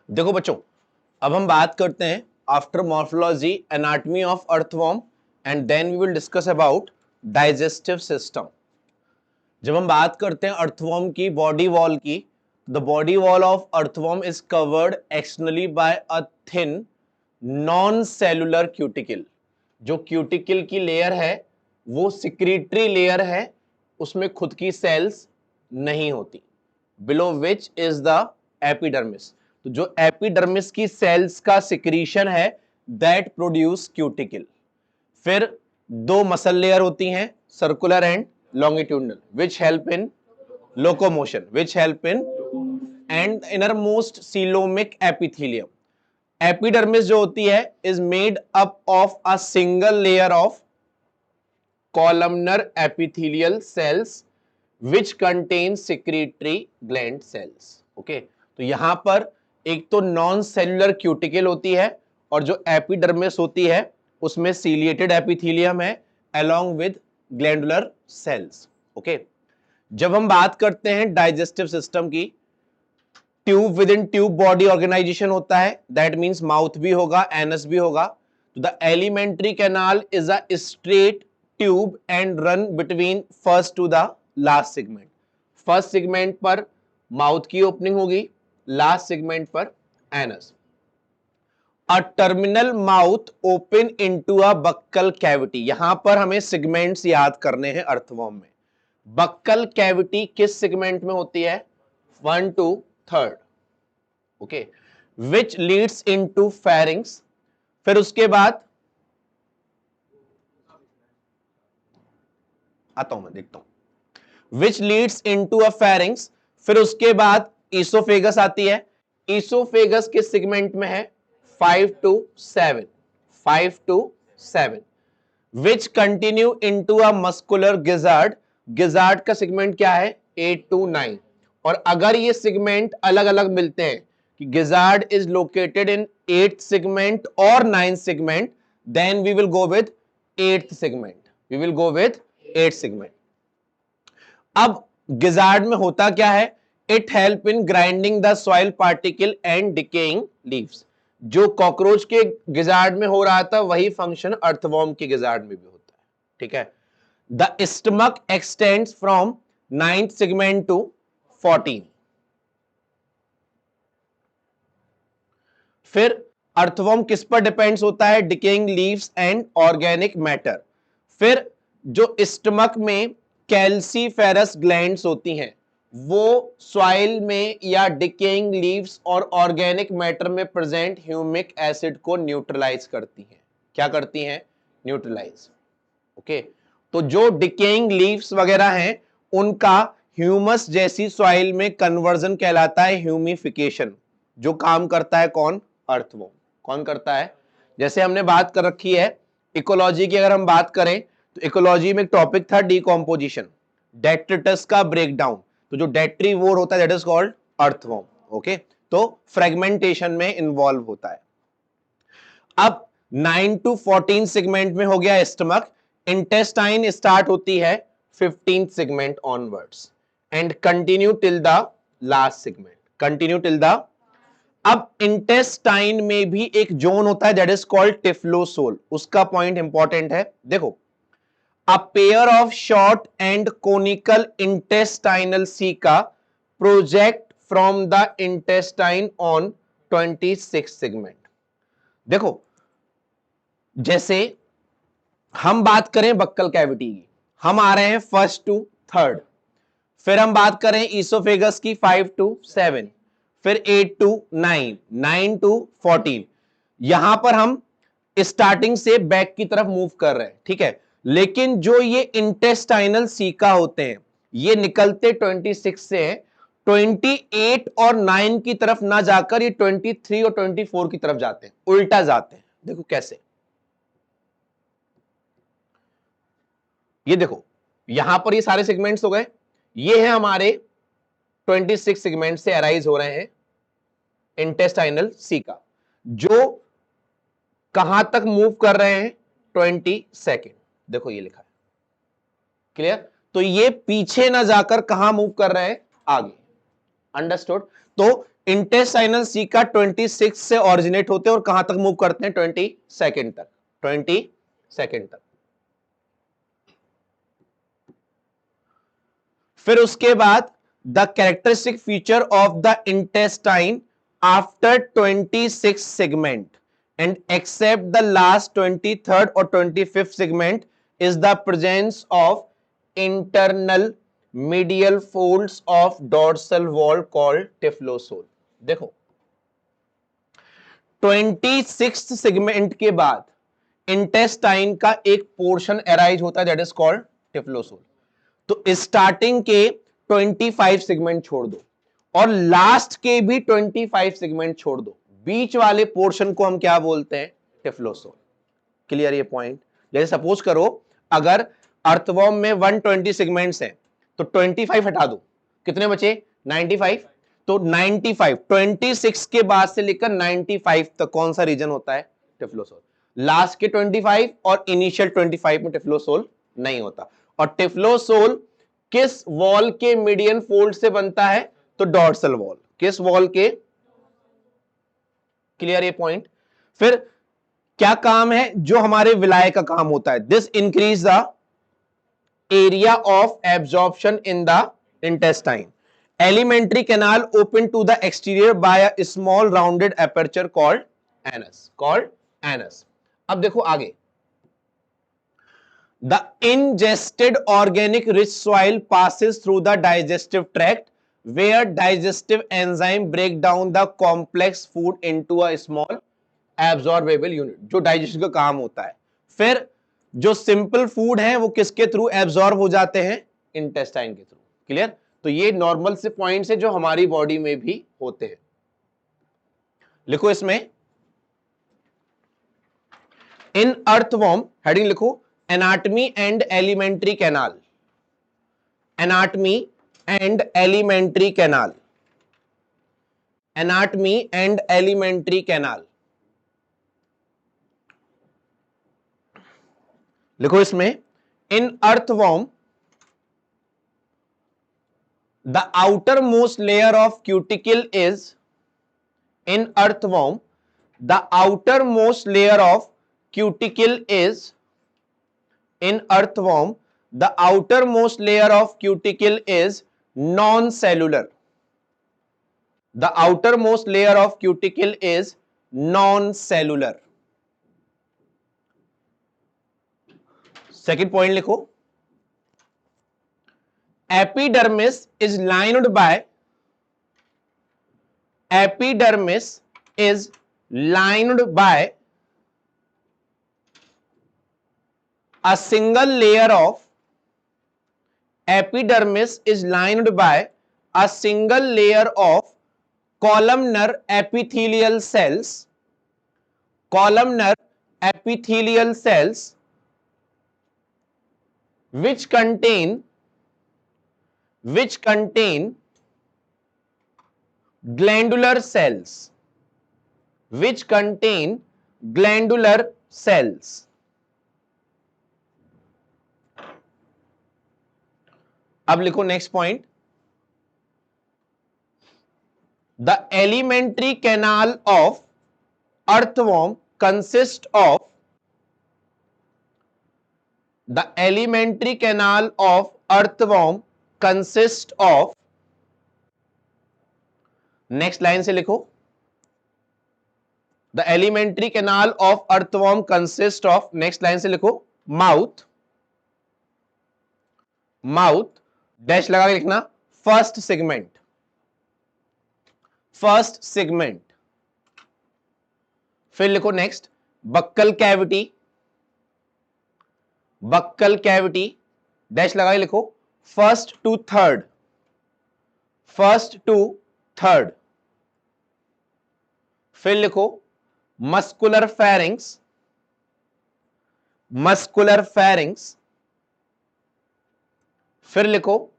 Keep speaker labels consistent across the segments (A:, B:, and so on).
A: देखो बच्चों, अब हम बात करते हैं after morphology anatomy of earthworm and then we will discuss about digestive system. जब हम बात करते हैं अर्थवॉर्म की बॉडी वॉल की, the body wall of earthworm is covered externally by a thin non cellular cuticle. जो क्यूटिकल की layer है वो सिक्रीटरी लेयर है, उसमें खुद की सेल्स नहीं होती। Below which is the epidermis. तो जो एपिडर्मिस की सेल्स का सिक्रीशन है दैट प्रोड्यूस क्यूटिकल। फिर दो मसल लेयर होती हैं, circular and longitudinal, which help in locomotion, which help in and innermost coelomic epithelium. Epidermis जो होती है is made up of a single layer of columnar epithelial cells which contain secretory gland sales. Okay, तो यहां पर एक तो non cellular cuticle होती है और जो एपिडर्मिस होती है उसमें सीलिएटेड एपिथेलियम है along with glandular cells. Okay, जब हम बात करते हैं डाइजेस्टिव सिस्टम की, tube within tube body organization होता है, दैट मींस माउथ भी होगा, एनस भी होगा। तो the alimentary canal is a straight tube and run between first to the last segment. First segment पर माउथ की ओपनिंग होगी, लास्ट सेगमेंट पर anus. A terminal mouth open into a buccal cavity. यहां पर हमें सेगमेंट्स याद करने हैं अर्थवॉर्म में। बक्कल कैविटी किस सेगमेंट में होती है? 1 to 3rd। Okay, which leads into pharynx. फिर उसके बाद आता हूं, मैं देखता हूं। Which leads into a pharynx. फिर उसके बाद ईसोफेगस आती है। ईसोफेगस किस सेगमेंट में है? 5 to 7। 5 to 7। Which continue into a muscular gizzard. Gizzard का सेगमेंट क्या है? 8 to 9। और अगर ये सेगमेंट अलग अलग मिलते हैं कि gizzard is located in 8th segment और 9th segment, then we will go with 8th segment. We will go with 8th segment. अब गिजार्ड में होता क्या है? It help in grinding the soil particle and decaying leaves. जो cockroach के gizzard में हो रहा था वही फंक्शन अर्थवॉर्म के गिजार्ड में भी होता है। ठीक है, the stomach extends from 9th segment to 14। फिर अर्थवॉर्म किस पर डिपेंड्स होता है? Decaying leaves and organic matter. फिर जो स्टमक में कैल्सीफेरस ग्लैंड्स होती हैं वो सॉइल में या डिकेइंग लीव्स और ऑर्गेनिक मैटर में प्रेजेंट ह्यूमिक एसिड को न्यूट्रलाइज करती हैं। क्या करती हैं? न्यूट्रलाइज। ओके, तो जो डिकेइंग लीव्स वगैरह हैं उनका ह्यूमस जैसी सॉइल में कन्वर्जन कहलाता है ह्यूमिफिकेशन। जो काम करता है कौन? अर्थवॉर्म। कौन करता है? जैसे हमने बात कर रखी है इकोलॉजी की, अगर हम बात करें तो इकोलॉजी में एक टॉपिक था डीकॉम्पोजिशन, डेट्रिटस का ब्रेकडाउन। तो जो डेट्रीवोर होता है that is called earthworm. Okay, तो फ्रेगमेंटेशन में इन्वॉल्व होता है। अब 9 to 14 सेगमेंट में हो गया स्टमक। इंटेस्टाइन स्टार्ट होती है 15th segment onwards and continue till the last segment. Continue till the अब इंटेस्टाइन में भी एक जोन होता है दैट इज कॉल्ड टिफ्लोसोल। उसका पॉइंट इंपॉर्टेंट है, देखो। A pair of short and conical intestinal ceca project from the intestine on 26th segment। देखो, जैसे हम बात करें बक्कल कैविटी की, हम आ रहे हैं 1st to 3rd। फिर हम बात करें ईसोफेगस की 5 to 7। फिर 8 to 9, 9 to 14। यहां पर हम स्टार्टिंग से बैक की तरफ मूव कर रहे हैं। ठीक है, लेकिन जो ये इंटेस्टाइनल सीका होते हैं ये निकलते 26 से हैं, 28 और 9 की तरफ ना जाकर ये 23 और 24 की तरफ जाते हैं, उल्टा जाते हैं। देखो कैसे, ये देखो यहां पर ये सारे सेगमेंट्स हो गए, ये है हमारे 26 सेगमेंट से अराइज हो रहे हैं इंटेस्टाइनल सीका, जो कहां तक मूव कर रहे हैं? 22nd। देखो ये लिखा है, क्लियर? तो ये पीछे ना जाकर कहां मूव कर रहे हैं? आगे। अंडरस्टूड। तो इंटेस्टाइनल सी का 26 से ओरिजिनेट होते हैं और कहां तक मूव करते हैं, 22nd तक, 22nd तक। फिर उसके बाद the characteristic feature of the intestine after 26 segment and except the last 23rd और 25th segment is the presence of internal medial folds of dorsal wall called typhlosole. देखो 26th सेगमेंट के बाद intestine का एक पोर्शन अराइज होता है that is called typhlosole. तो starting के 25 सेगमेंट छोड़ दो और लास्ट के भी 25 सेगमेंट छोड़ दो, बीच वाले पोर्शन को हम क्या बोलते हैं, टिफ्लोसोल। क्लियर ये पॉइंट। जैसे सपोज करो अगर अर्थवॉर्म में 120 सेगमेंट्स हैं तो 25 हटा दो, कितने बचे, 95। तो 95 26 के बाद से लेकर 95 तक कौन सा रीजन होता है, टिफ्लोसोल। लास्ट के 25 और इनिशियल 25 में टिफ्लोसोल नहीं होता। और टिफ्लोसोल किस वॉल के मीडियन फोल्ड से बनता है, तो डॉर्सल वॉल। किस वॉल के, क्लियर ये पॉइंट। फिर क्या काम है जो हमारे विलाय का काम होता है, this increase the area of absorption in the intestine. Alimentary canal open to the exterior by a small rounded aperture called anus. अब देखो आगे, the ingested organic rich soil passes through the digestive tract where digestive enzyme break down the complex food into a small absorbable unit, जो digestion का काम होता है। फिर जो सिंपल फूड है वो किसके थ्रू एब्जॉर्ब हो जाते हैं, इंटेस्टाइन के थ्रू। क्लियर। तो ये नॉर्मल से पॉइंट्स है जो हमारी बॉडी में भी होते हैं। लिखो इसमें इन अर्थवॉर्म, हेडिंग लिखो anatomy and elementary canal, anatomy and elementary canal, anatomy and elementary canal। लिखो इसमें in earthworm the outermost layer of cuticle is, in earthworm the outermost layer of cuticle is, in earthworm the outermost layer of cuticle is non-cellular, the outermost layer of cuticle is non-cellular। second point लिखो, epidermis is lined by, epidermis is lined by a single layer of, epidermis is lined by a single layer of columnar epithelial cells, columnar epithelial cells which contain glandular cells, which contain glandular cells। अब लिखो next point, the alimentary canal of earthworm consist of, the alimentary canal of earthworm consist of, next line से लिखो, the alimentary canal of earthworm consist of, next line से लिखो, mouth, mouth dash लगा के लिखना, first segment, first segment. फिर लिखो next, buccal cavity, buccal cavity dash लगा के लिखो, first to third, first to third. फिर लिखो मस्कुलर फेरिंग्स, मस्कुलर फेरिंग्स। फिर लिखो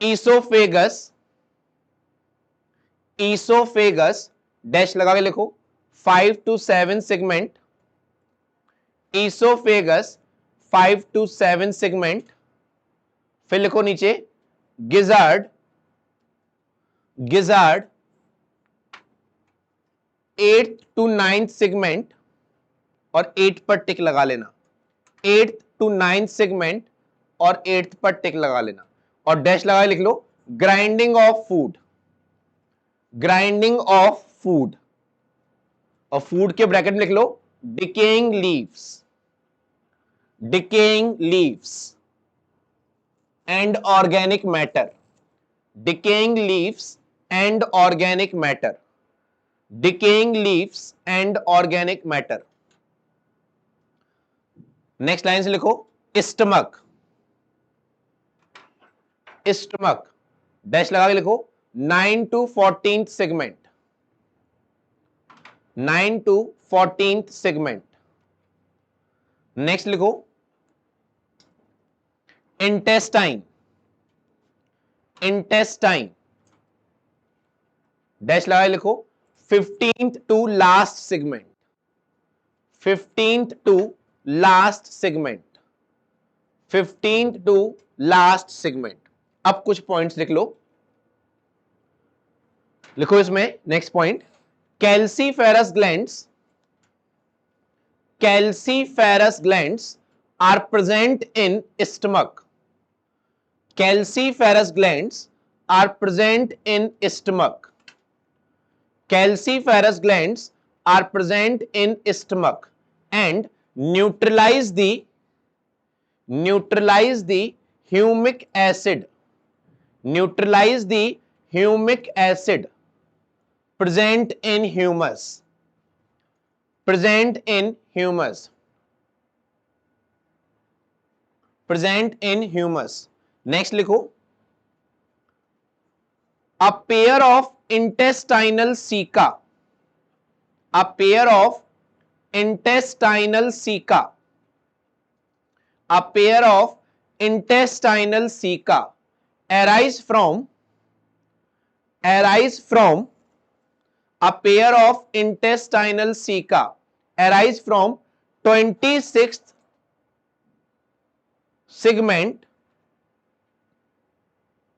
A: ईसोफेगस, ईसोफेगस डैश लगा के लिखो, 5 to 7 segment, oesophagus 5 to 7 segment. फिर लिखो नीचे gizzard, gizzard 8th to 9th segment और 8 पर टिक लगा लेना, 8th to 9th सेगमेंट और 8th पर टिक लगा लेना और डैश लगा लिख लो grinding of food, grinding of food और फूड के ब्रैकेट में लिख लो decaying leaves, decaying leaves and organic matter, decaying leaves and organic matter, decaying leaves and organic matter. Next line से लिखो स्टमक, स्टमक डैश लगा के लिखो 9 to 14th segment, 9 to 14th segment. Next लिखो इंटेस्टाइन, इंटेस्टाइन डैश लगा के लिखो 15th to last segment, 15th to last segment, 15th to last segment. अब कुछ पॉइंट्स लिख लो, लिखो इसमें next point calciferous glands, calciferous glands are present in stomach, calciferous glands are present in stomach, calciferous glands are present in stomach and neutralize the humic acid, neutralize the humic acid present in humus, present in humus, present in humus। next लिखो a pair of intestinal ceca, a pair of intestinal ceca, a pair of intestinal ceca arise from a pair of intestinal ceca arise from 26th segment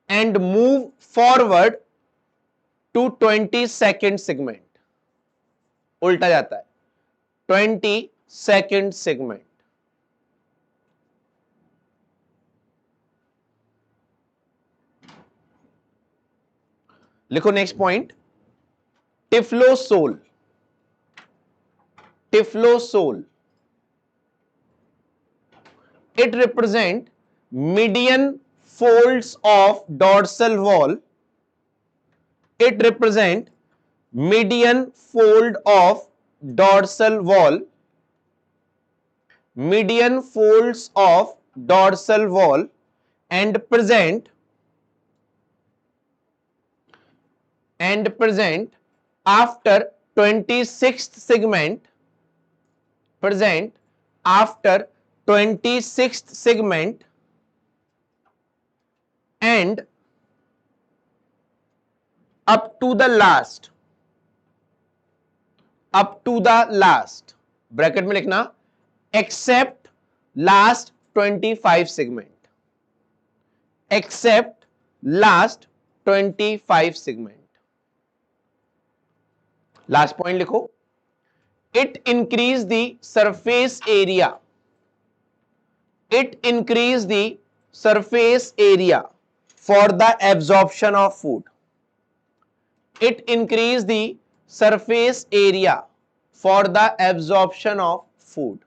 A: and move forward to 22nd segment, उल्टा जाता है 22nd segment। लिखो next point typhlosole, typhlosole it represent median folds of dorsal wall, it represent median fold of dorsal wall, median folds of dorsal wall and present after 26th segment, present after 26th segment and up to the last, up to the last bracket में लिखना except last 25 segment, except last 25 segment। Last point लिखो it increase the surface area, it increase the surface area for the absorption of food, it increase the surface area for the absorption of food।